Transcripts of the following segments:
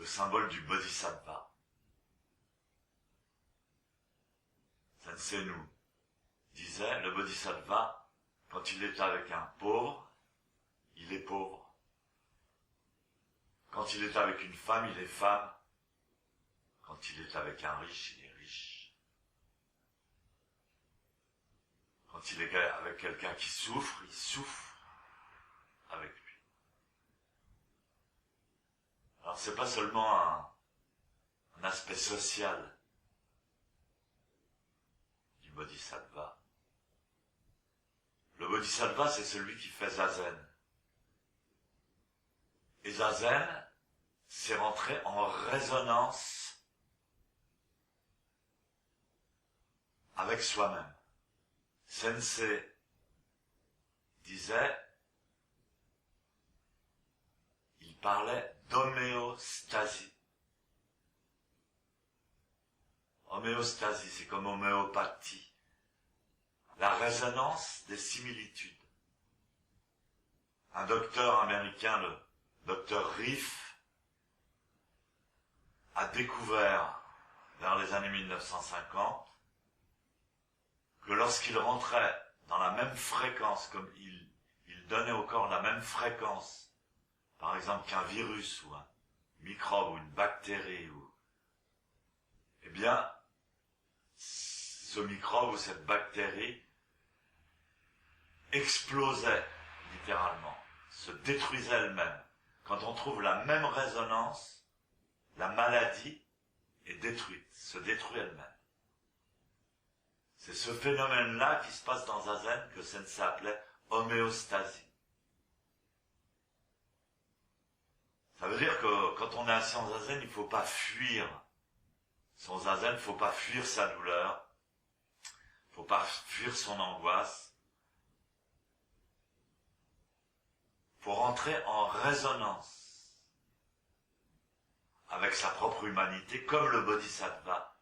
le symbole du bodhisattva. Sensei nous disait, le bodhisattva, quand il est avec un pauvre, il est pauvre. Quand il est avec une femme, il est femme. Quand il est avec un riche, il est riche. Quand il est avec quelqu'un qui souffre, il souffre avec lui. Alors c'est pas seulement un aspect social du bodhisattva. Le bodhisattva, c'est celui qui fait zazen. Et zazen, c'est rentrer en résonance avec soi-même. Sensei disait, il parlait d'homéostasie. Homéostasie, c'est comme homéopathie. La résonance des similitudes. Un docteur américain, le docteur Riff, a découvert, vers les années 1950, que lorsqu'il rentrait dans la même fréquence, comme il donnait au corps la même fréquence, par exemple qu'un virus ou un microbe ou une bactérie, eh bien, ce microbe ou cette bactérie explosait littéralement, se détruisait elle-même. Quand on trouve la même résonance, la maladie est détruite, se détruit elle-même. C'est ce phénomène-là qui se passe dans Zazen que Sensei appelait homéostasie. Ça veut dire que quand on est assis en Zazen, il ne faut pas fuir son Zazen, il ne faut pas fuir sa douleur, il ne faut pas fuir son angoisse. Il faut rentrer en résonance avec sa propre humanité, comme le bodhisattva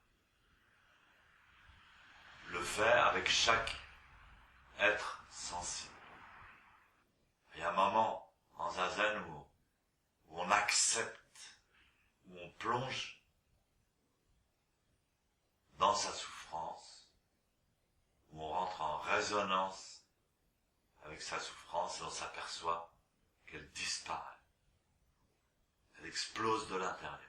le fait avec chaque être sensible. Il y a un moment en Zazen où on accepte, où on plonge dans sa souffrance, où on rentre en résonance avec sa souffrance et on s'aperçoit qu'elle disparaît. Elle explose de l'intérieur.